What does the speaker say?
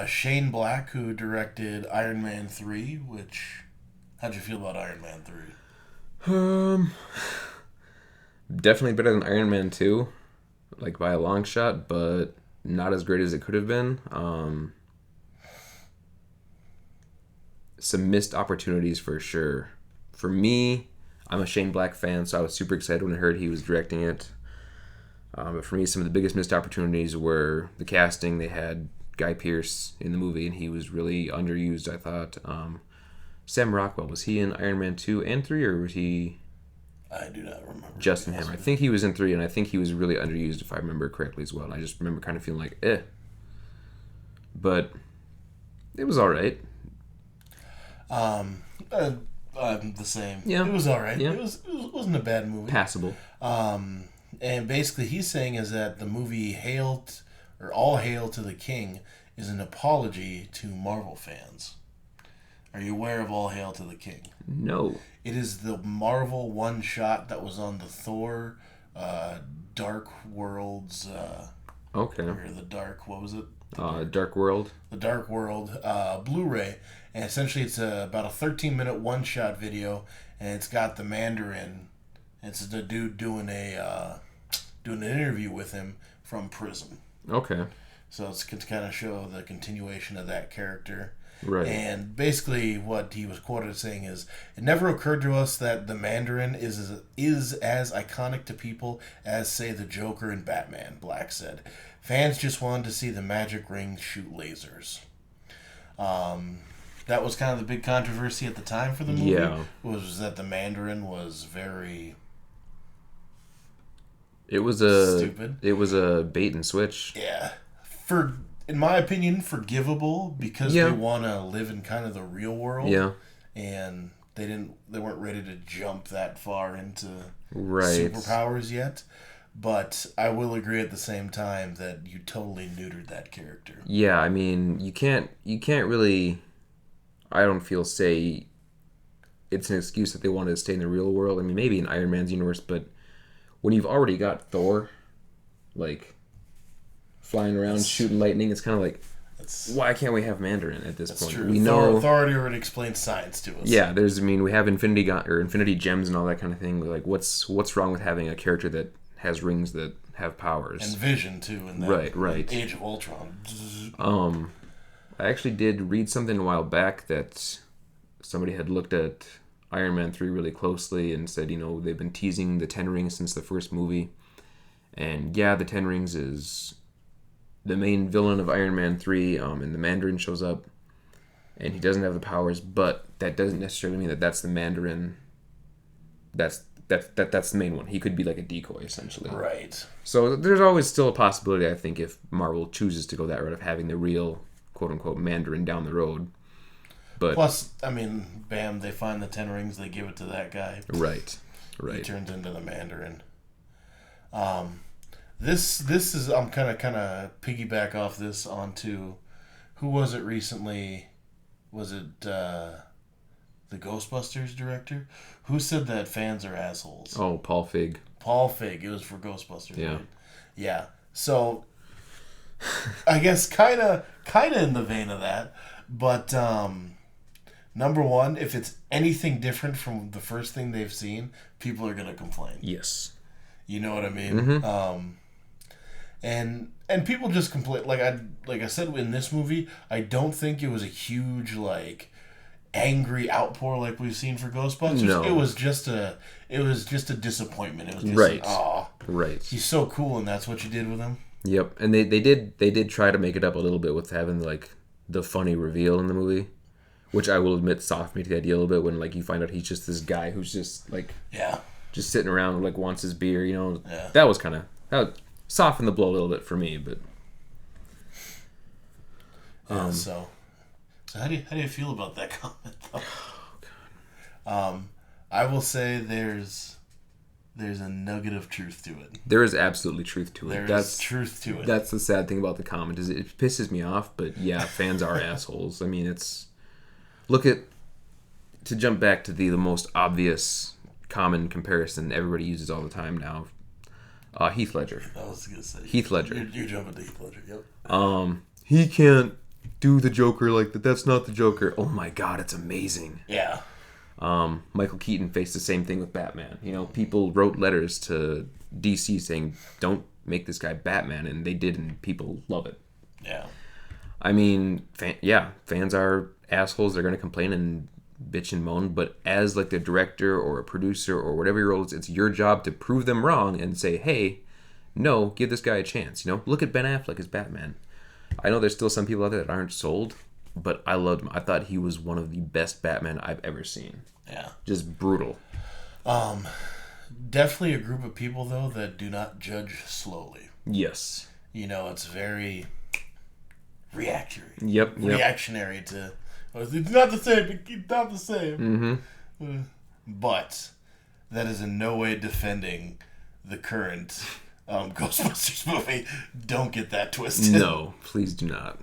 Shane Black, who directed Iron Man 3, which... How'd you feel about Iron Man 3? Um, Definitely better than Iron Man 2, like by a long shot, but not as great as it could have been. Some missed opportunities for sure. For me, I'm a Shane Black fan, so I was super excited when I heard he was directing it. But for me, some of the biggest missed opportunities were the casting. They had Guy Pearce in the movie, and he was really underused, I thought. Sam Rockwell, was he in Iron Man 2 and 3, or was he I do not remember. just in him? I think he was in 3, and I think he was really underused, if I remember correctly as well. And I just remember kind of feeling like, eh. But it was all right. Um, uh, I'm the same. Yeah. It was all right. Yeah. It wasn't a bad movie. Passable. And basically, he's saying is that the movie All Hail to the King is an apology to Marvel fans. Are you aware of All Hail to the King? No. It is the Marvel one shot that was on the Thor Dark Worlds. Okay. Or the Dark, what was it? Dark World. The Dark World Blu-ray, and essentially it's about a 13-minute one-shot video, and it's got the Mandarin. It's the dude doing an interview with him from prison. Okay. So it's to kind of show the continuation of that character. Right. And basically, what he was quoted as saying is, "It never occurred to us that the Mandarin is as iconic to people as, say, the Joker and Batman." Black said, "Fans just wanted to see the magic ring shoot lasers." That was kind of the big controversy at the time for the movie. Yeah. Was that the Mandarin was very It was a stupid. It was a bait and switch. Yeah, in my opinion, forgivable because Yeah. they want to live in kind of the real world. Yeah. And they weren't ready to jump that far into Right. superpowers yet. But I will agree at the same time that you totally neutered that character. Yeah, I mean, you can't really, I don't feel, say it's an excuse that they wanted to stay in the real world. I mean, maybe in Iron Man's universe, but when you've already got Thor, like, flying around shooting lightning, it's kind of like, why can't we have Mandarin at this point? True. We know Thor already explained science to us. Yeah, we have Infinity Gems and all that kind of thing. Like, what's wrong with having a character that has rings that have powers? And Vision too, in that right. Age of Ultron. I actually did read something a while back that somebody had looked at Iron Man 3 really closely and said, they've been teasing the Ten Rings since the first movie. And yeah, the Ten Rings is the main villain of Iron Man 3, and the Mandarin shows up, and he doesn't have the powers, but that doesn't necessarily mean that that's the Mandarin. That's the main one. He could be like a decoy, essentially. Right. So there's always still a possibility, I think, if Marvel chooses to go that route of having the real, quote-unquote, Mandarin down the road. But plus, I mean, bam, they find the Ten Rings, they give it to that guy. Right. He turns into the Mandarin. This is, I'm kind of piggyback off this onto, who was it recently? Was it the Ghostbusters director? Who said that fans are assholes? Oh, Paul Feig. Paul Feig. It was for Ghostbusters. Yeah. Right? Yeah. So, I guess kind of in the vein of that, but number one, if it's anything different from the first thing they've seen, people are gonna complain. Yes. You know what I mean? Mm-hmm. And people just complain. Like I said in this movie, I don't think it was a huge angry outpour like we've seen for Ghostbusters. No. It was just a disappointment. It was just right. Aw, right. He's so cool, and that's what you did with him. Yep, and they did try to make it up a little bit with having the funny reveal in the movie, which I will admit softened me to the idea a little bit when you find out he's just this guy who's just just sitting around wants his beer. Yeah. That was that softened the blow a little bit for me, but So how do you feel about that comment though? Oh, God. I will say there's a nugget of truth to it. There is absolutely truth to it. There's truth to it. That's the sad thing about the comment is it pisses me off, but yeah, fans are assholes. I mean, to jump back to the most obvious common comparison everybody uses all the time now. Heath Ledger. I was gonna say Heath Ledger. You're jumping to Heath Ledger. Yep. He can't do the Joker like that. That's not the Joker. Oh my God, it's amazing. Yeah. Michael Keaton faced the same thing with Batman. You know, people wrote letters to DC saying, don't make this guy Batman, and they did, and people love it. Yeah. I mean, fans are assholes. They're going to complain and bitch and moan, but as like the director or a producer or whatever your role is, it's your job to prove them wrong and say, hey, no, give this guy a chance. You know, look at Ben Affleck as Batman. I know there's still some people out there that aren't sold, but I loved him. I thought he was one of the best Batman I've ever seen. Yeah. Just brutal. Definitely a group of people, though, that do not judge slowly. Yes. You know, it's very reactionary. Yep. Reactionary to, it's not the same, it's not the same. Mm-hmm. But that is in no way defending the current Ghostbusters movie. Don't get that twisted. No, please do not.